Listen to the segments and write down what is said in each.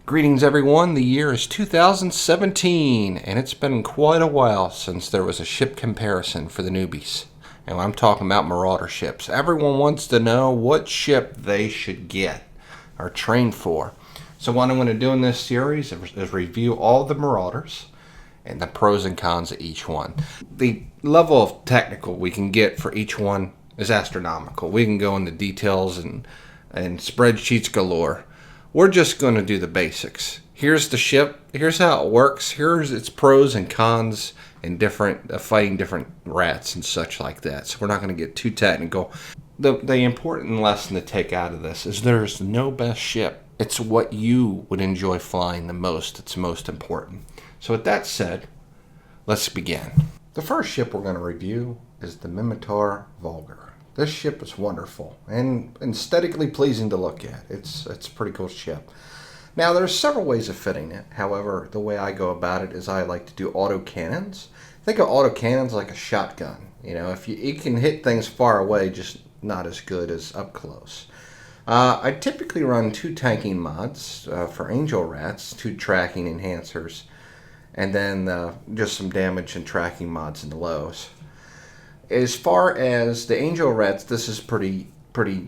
Greetings everyone, the year is 2017 and it's been quite a while since there was a ship comparison for the newbies. And I'm talking about Marauder ships. Everyone wants to know what ship they should get or train for. So what I'm going to do in this series is review all the Marauders and the pros and cons of each one. The level of technical we can get for each one is astronomical. We can go into details and spreadsheets galore. We're just going to do the basics. Here's the ship. Here's how it works. Here's its pros and cons and different fighting different rats and such like that. So we're not going to get too technical. The important lesson to take out of this is there's no best ship. It's what you would enjoy flying the most that's most important. So with that said, let's begin. The first ship we're going to review is the Minmatar Vargur. This ship is wonderful and aesthetically pleasing to look at. It's a pretty cool ship. Now, there's several ways of fitting it. However, the way I go about it is I like to do auto cannons. Think of auto cannons like a shotgun. You know, if you can hit things far away, just not as good as up close. I typically run 2 tanking mods for Angel Rats, 2 tracking enhancers, and then just some damage and tracking mods in the lows. As far as the Angel Rats, this is pretty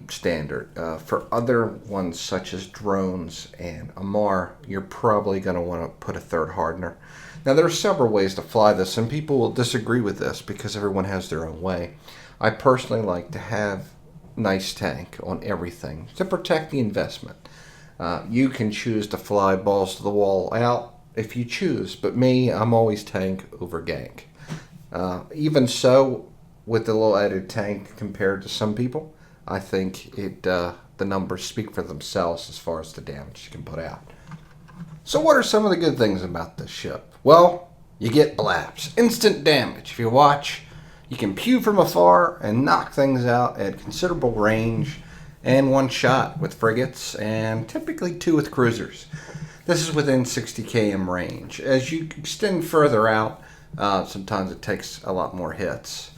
standard. For other ones such as drones and Amar, you're probably going to want to put a 3rd hardener. Now there are several ways to fly this, and people will disagree with this because everyone has their own way. I personally like to have nice tank on everything to protect the investment. You can choose to fly balls to the wall out if you choose, but me, I'm always tank over gank. Even so, with the little added tank compared to some people, I think the numbers speak for themselves as far as the damage you can put out. So what are some of the good things about this ship? Well, you get blaps, instant damage. If you watch, you can pew from afar and knock things out at considerable range, and 1 shot with frigates and typically 2 with cruisers. This is within 60 km range. As you extend further out, sometimes it takes a lot more hits.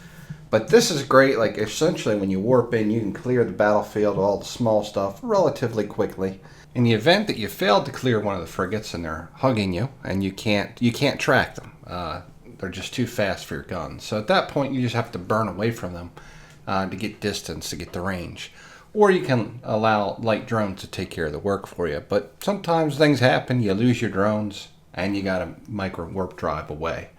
But this is great, like essentially when you warp in, you can clear the battlefield, all the small stuff, relatively quickly. In the event that you failed to clear one of the frigates and they're hugging you, and you can't track them, they're just too fast for your guns. So at that point, you just have to burn away from them to get distance, to get the range. Or you can allow light drones to take care of the work for you. But sometimes things happen, you lose your drones, and you got a micro warp drive away.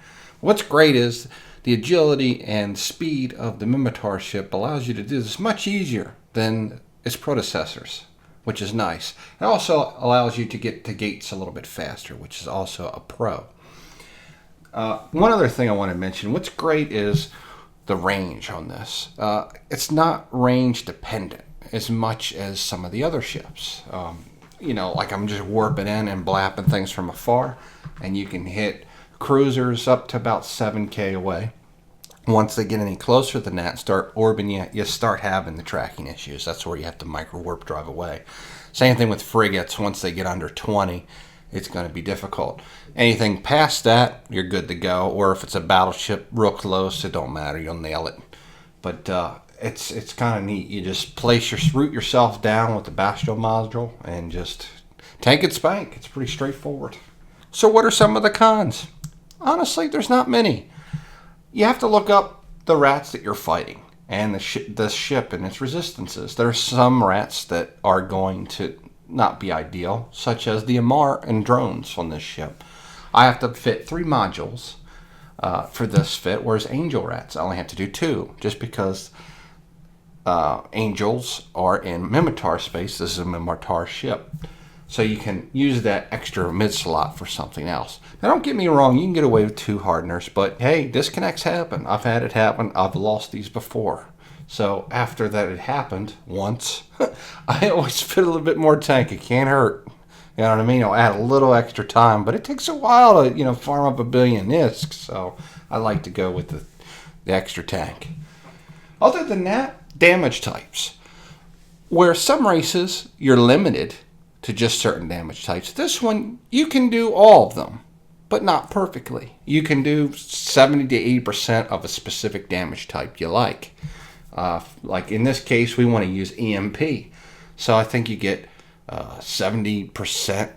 What's great is the agility and speed of the Minmatar ship allows you to do this much easier than its predecessors, which is nice. It also allows you to get to gates a little bit faster, which is also a pro. One other thing I want to mention, what's great is the range on this. It's not range dependent as much as some of the other ships. Like I'm just warping in and blapping things from afar, and you can hit cruisers up to about 7k away. Once they get any closer than that, start orbiting you start having the tracking issues. That's where you have to micro warp drive away. Same thing with frigates. Once they get under 20, it's going to be difficult. Anything past that, you're good to go. Or if it's a battleship real close, it don't matter. You'll nail it. But it's kind of neat. You just root yourself down with the Bastille module and just tank and spank. It's pretty straightforward. So what are some of the cons? Honestly, there's not many. You have to look up the rats that you're fighting and the ship and its resistances. There are some rats that are going to not be ideal, such as the Amar and drones on this ship. I have to fit 3 modules for this fit, whereas Angel Rats, I only have to do 2, just because Angels are in Minmatar space. This is a Minmatar ship. So you can use that extra mid slot for something else. Now don't get me wrong, you can get away with 2 hardeners, but hey, disconnects happen. I've had it happen. I've lost these before. So after that had happened once, I always fit a little bit more tank. It can't hurt. You know what I mean? I'll add a little extra time, but it takes a while to, farm up a billion discs. So I like to go with the extra tank. Other than that, damage types. Where some races, you're limited to just certain damage types. This one, you can do all of them, but not perfectly. You can do 70 to 80% of a specific damage type you like. Like in this case, we want to use EMP. So I think you get 70%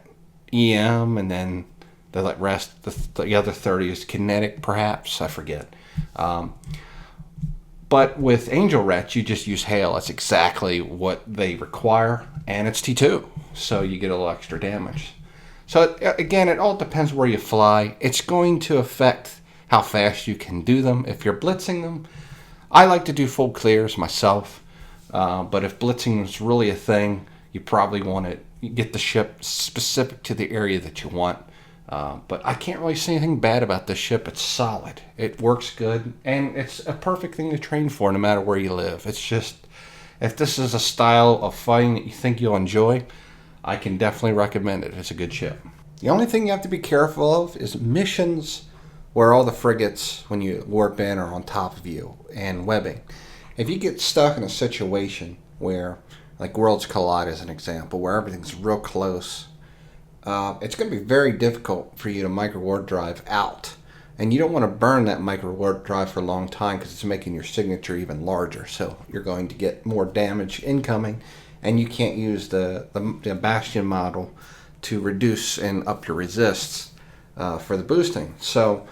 EM, and then the rest, the other 30 is kinetic, perhaps. I forget. But with Angel Rats, you just use hail. That's exactly what they require, and it's T2, so you get a little extra damage. So again, it all depends where you fly. It's going to affect how fast you can do them. If you're blitzing them, I like to do full clears myself, but if blitzing is really a thing, you probably want to get the ship specific to the area that you want. But I can't really say anything bad about this ship. It's solid. It works good. And it's a perfect thing to train for no matter where you live. It's just, if this is a style of fighting that you think you'll enjoy, I can definitely recommend it. It's a good ship. The only thing you have to be careful of is missions where all the frigates, when you warp in, are on top of you, and webbing. If you get stuck in a situation where, like Worlds Collide as an example, where everything's real close, it's going to be very difficult for you to micro warp drive out. And you don't want to burn that micro warp drive for a long time because it's making your signature even larger. So you're going to get more damage incoming, and you can't use the Bastion model to reduce and up your resists for the boosting. So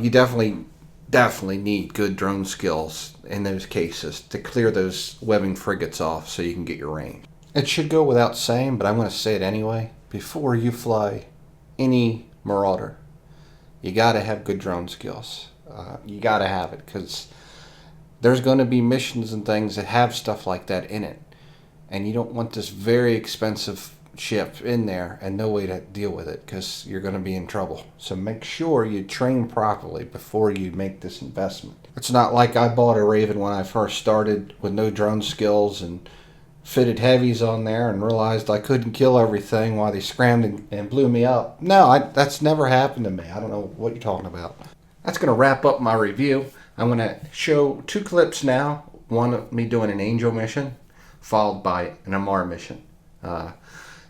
you definitely need good drone skills in those cases to clear those webbing frigates off so you can get your range. It should go without saying, but I'm going to say it anyway. Before you fly any Marauder, you got to have good drone skills. You got to have it, because there's going to be missions and things that have stuff like that in it. And you don't want this very expensive ship in there and no way to deal with it, because you're going to be in trouble. So make sure you train properly before you make this investment. It's not like I bought a Raven when I first started with no drone skills and fitted heavies on there and realized I couldn't kill everything while they scrammed and blew me up. No, that's never happened to me. I don't know what you're talking about. That's going to wrap up my review. I'm going to show 2 clips now. One of me doing an Angel mission, followed by an MR mission.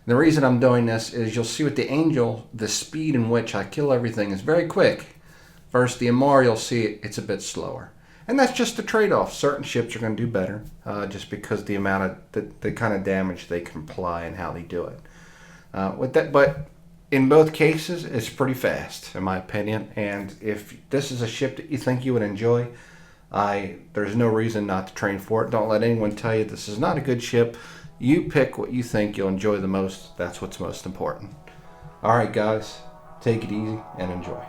The reason I'm doing this is you'll see with the Angel, the speed in which I kill everything is very quick. Versus the MR, you'll see it's a bit slower. And that's just the trade-off. Certain ships are going to do better just because the amount of the kind of damage they can apply and how they do it. But in both cases, it's pretty fast, in my opinion. And if this is a ship that you think you would enjoy, there's no reason not to train for it. Don't let anyone tell you this is not a good ship. You pick what you think you'll enjoy the most. That's what's most important. All right, guys, take it easy and enjoy.